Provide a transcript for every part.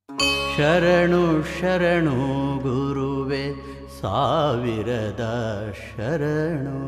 ಶರಣು ಶರಣು ಗುರುವೆ ಸಾವಿರದ ಶರಣು.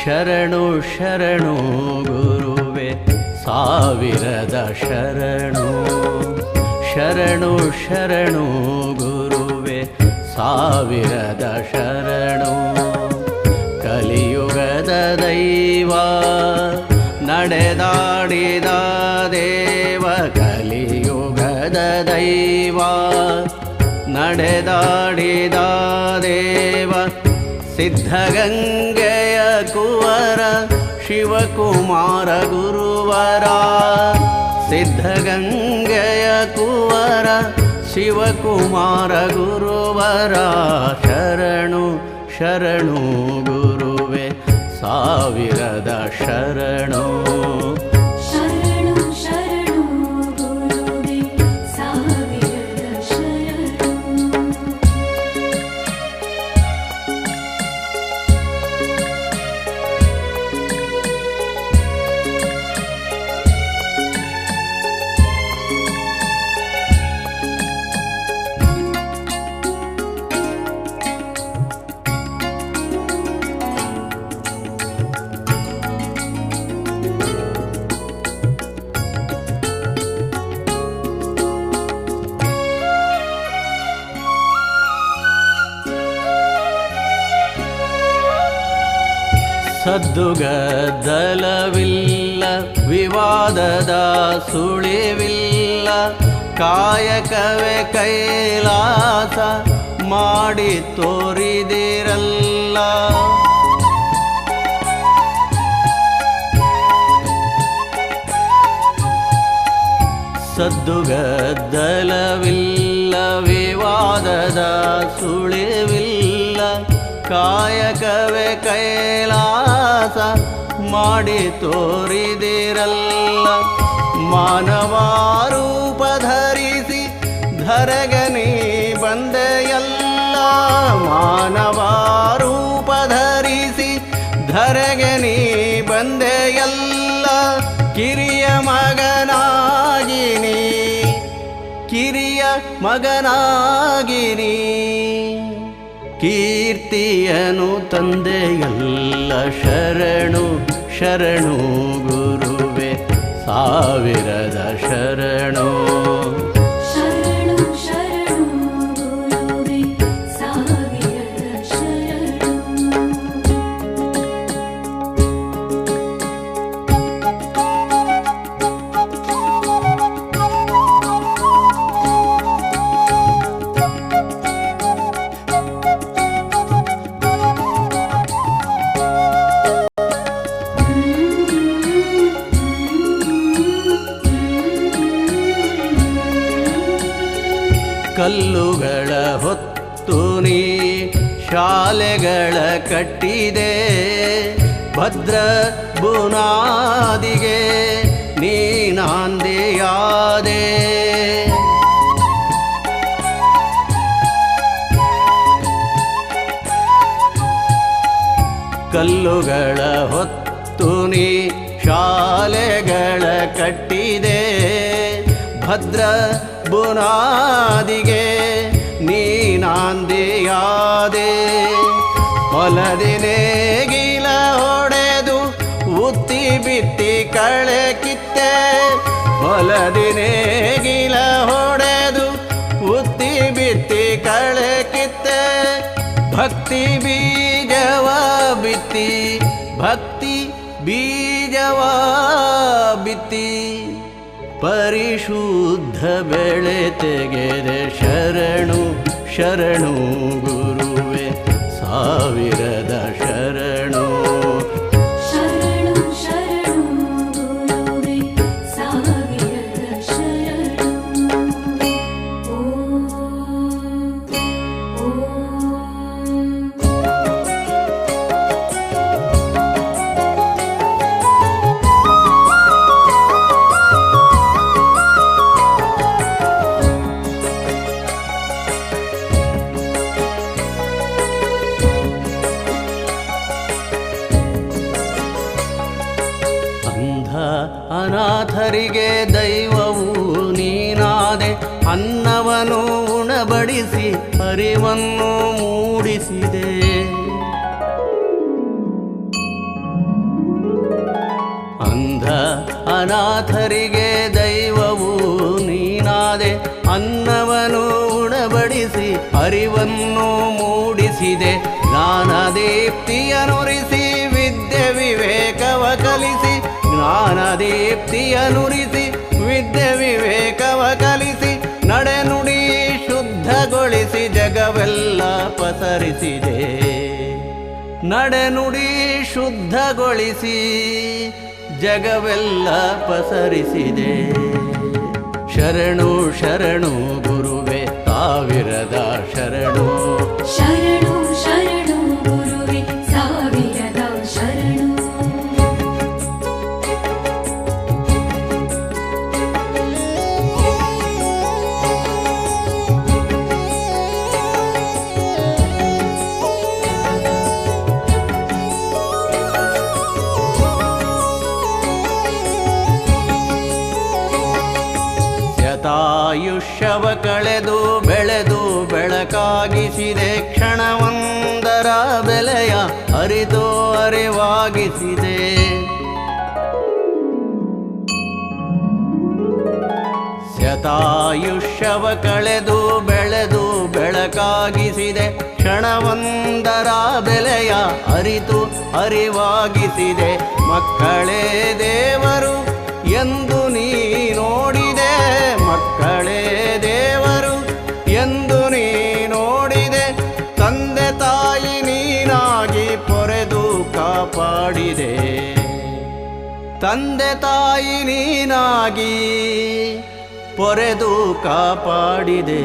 ಶರಣು ಶರಣು ಗುರುವೆ ಸಾವಿರದ ಶರಣು. ಶರಣು ಶರಣು ಗುರುವೆ ಸಾವಿರದ ಶರಣು. ಕಲಿಯುಗದ ದೈವ ನಡೆದಾಡಿದ ದೇವ. ಕಲಿಯುಗದ ದೈವ ನಡೆದಾಡಿದ ದೇವ. ಸಿದ್ಧಗಂಗೆಯ ಕುವರ ಶಿವಕುಮಾರ ಗುರುವರ. ಸಿದ್ಧಗಂಗೆಯ ಕುವರ ಶಿವಕುಮಾರ ಗುರುವರ. ಶರಣು ಶರಣು ಗುರುವೆ ಸಾವಿರದ ಶರಣು. ಸದ್ದುಗದ್ದಲವಿಲ್ಲ ವಿವಾದದ ಸುಳಿವಿಲ್ಲ. ಕಾಯಕವೇ ಕೈಲಾಸ ಮಾಡಿ ತೋರಿದಿರಲ್ಲ. ಸದ್ದುಗದ್ದಲವಿಲ್ಲ ವಿವಾದದ ಸುಳಿವಿಲ್ಲ. ಕಾಯಕವೇ ಕೈಲಾಸ ಮಾಡಿ ತೋರಿದಿರಲ್ಲ. ಮಾನವ ರೂಪ ಧರಿಸಿ ಧರೆಗನಿ ಬಂದೆಯಲ್ಲ. ಮಾನವ ರೂಪ ಧರಿಸಿ ಧರೆಗನಿ ಬಂದೆಯಲ್ಲ. ಕಿರಿಯ ಮಗನಾಗಿನಿ ಕಿರಿಯ ಮಗನಾಗಿನಿ. ಕೀರ್ತಿಯನು ತಂದೆಯಲ್ಲ. ಶರಣು ಶರಣು ಗುರುವೆ ಸಾವಿರದ ಶರಣು. ಶರಣು ಶರಣು ಗುರುವೆ ಸಾವಿರದ ಶರಣು. ಕಲ್ಲುಗಳ ಹೊತ್ತು ನೀ ಶಾಲೆಗಳ ಕಟ್ಟಿದೆ. ಭದ್ರ ಬುನಾದಿಗೆ ನೀನಾಂದಿಯಾದೆ. ಕಲ್ಲುಗಳ ಹೊತ್ತು ನೀ ಶಾಲೆಗಳ ಕಟ್ಟಿದೆ. ಭದ್ರ ಬುನಾದಿಗೆ ನೀನಾಂದಿಯಾದೆ. ಹೊಲದಿನೇಗಿಲ ಹೊಡೆದು ಉತ್ತಿ ಬಿತ್ತಿ ಕಳೆ ಕಿತ್ತೆ. ಹೊಲದಿನೇಗಿಲ ಹೊಡೆದು ಉತ್ತಿ ಬಿತ್ತಿ ಕಳೆ ಕಿತ್ತೆ. ಭಕ್ತಿ ಬೀಜವ ಬಿತ್ತಿ ಭಕ್ತಿ ಬೀಜ ಬೀಜವ ಬಿತ್ತಿ ಪರಿಶುದ್ಧ ಬೆಳೆ ತೆಗೆದೆ ಶರಣು ಶರಣು ಗುರುವೆ ಸಾವಿರದ ಶರಣು ಶರಣು ಶರಣು ಗುರುವೇ ಸಾವಿರದ ಶರಣು ಓಂ ಅನಾಥರಿಗೆ ದೈವವು ನೀನಾದೆ ಅನ್ನವನ್ನು ಉಣಬಡಿಸಿ ಅರಿವನ್ನು ಮೂಡಿಸಿದೆ ಅಂಧ ಅನಾಥರಿಗೆ ದೈವವು ನೀನಾದೆ ಅನ್ನವನ್ನು ಉಣಬಡಿಸಿ ಅರಿವನ್ನು ಮೂಡಿಸಿದೆ ಜ್ಞಾನದೀಪ್ತಿಯನುರಿಸಿ ವಿದ್ಯೆ ವಿವೇಕವ ಕಲಿಸಿ ಜ್ಞಾನದೀಪ್ತಿಯನುರಿಸಿ ವಿದ್ಯೆ ವಿವೇಕವ ಕಲಿಸಿ ನಡೆನುಡಿ ಶುದ್ಧಗೊಳಿಸಿ ಜಗವೆಲ್ಲ ಪಸರಿಸಿದೆ ನಡೆನುಡಿ ಶುದ್ಧಗೊಳಿಸಿ ಜಗವೆಲ್ಲ ಪಸರಿಸಿದೆ ಶರಣು ಶರಣು ಗುರುವೆ ಸಾವಿರದ ಶರಣು ಶರಣು ಶರಣು ಗುರುವೇ ಸಾವಿರದ ಶರಣು ಶತಾಯುಷ್ಯವ ಕಳೆದು ಬೆಳೆದು ಬೆಳಕಾಗಿಸಿದೆ ಕ್ಷಣವೊಂದರ ಬೆಲೆಯ ಅರಿತು ಅರಿವಾಗಿಸಿದೆ ಶತಾಯುಷ್ಯವ ಕಳೆದು ಬೆಳೆದು ಬೆಳಕಾಗಿಸಿದೆ ಕ್ಷಣವೊಂದರ ಬೆಲೆಯ ಅರಿತು ಅರಿವಾಗಿಸಿದೆ ಮಕ್ಕಳೇ ದೇವರು ಎಂದು ನೀ ನೋಡಿದೆ ಮಕ್ಕಳೇ ದೇವರು ಎಂದು ನೀ ನೋಡಿದೆ ತಂದೆ ತಾಯಿ ನೀನಾಗಿ ಪೊರೆದು ಕಾಪಾಡಿದೆ ತಂದೆ ತಾಯಿ ನೀನಾಗಿ ಪೊರೆದು ಕಾಪಾಡಿದೆ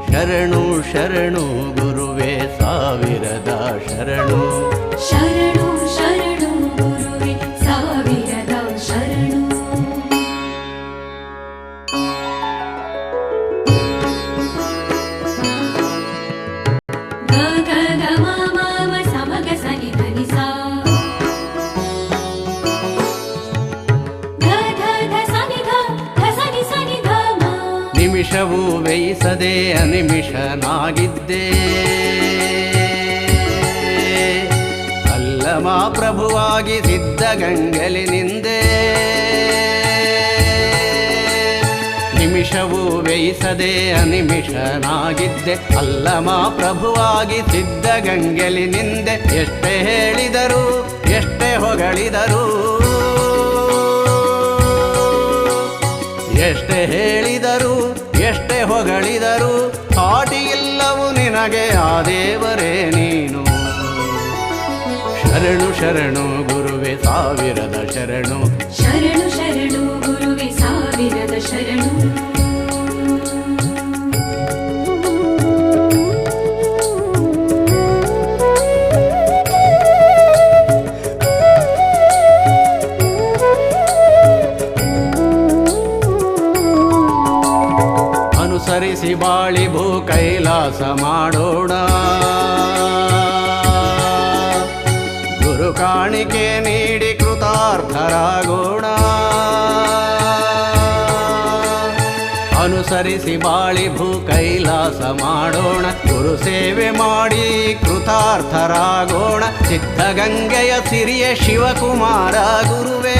ಶರಣು ಶರಣು ಗುರುವೆ ಸಾವಿರದ ಶರಣು ಶರಣು ಶರಣು ಗುರುವೇ ಸಾವಿರದ ಶರಣು ಗ ಗ ಗ ಮ ಮ ಮ ಸ ಮ ಗ ಸ ನಿ ಧ ನಿ ಸ ಧ ಧ ಧ ಸ ನಿ ಧ ಸ ನಿ ಧ ಮ ನಿಮಿಷವೂ ವ್ಯಯಿಸದೆ ಅನಿಮಿಷನಾಗಿದ್ದೆ ಅಲ್ಲಮ ಪ್ರಭುವಾಗಿ ಸಿದ್ಧಗಂಗಲಿನಿಂದೆ ನಿಮಿಷವೂ ವ್ಯಯಿಸದೆ ಅನಿಮಿಷನಾಗಿದ್ದೆ ಅಲ್ಲಮ ಪ್ರಭುವಾಗಿ ಸಿದ್ಧಗಂಗಲಿನಿಂದೆ ಎಷ್ಟೇ ಹೇಳಿದರು ಎಷ್ಟೇ ಹೊಗಳಿದರು ಎಷ್ಟೇ ಹೇಳಿದರು ಎಷ್ಟೇ ಹೊಗಳಿದರು ಸಾಟಿಯಿಲ್ಲವು ನಿನಗೆ ಆ ದೇವರೇ ನೀನು ಶರಣು ಶರಣು ಗುರುವೆ ಸಾವಿರದ ಶರಣು ಶರಣು ಶರಣು ಗುರುವೇ ಸಾವಿರದ ಶರಣು ಅನುಸರಿಸಿ ಬಾಳಿ ಭೂ ಕೈಲಾಸ ಮಾಡೋಣ ಗುರು ಕಾಣಿಕೆ ನೀಡಿ ಕೃತಾರ್ಥರಾಗೋಣ ಅನುಸರಿಸಿ ಬಾಳಿ ಭೂ ಕೈಲಾಸ ಮಾಡೋಣ ಗುರು ಸೇವೆ ಮಾಡಿ ಕೃತಾರ್ಥರಾಗೋಣ ಸಿದ್ಧಗಂಗೆಯ ಸಿರಿಯ ಶಿವಕುಮಾರ ಗುರುವೇ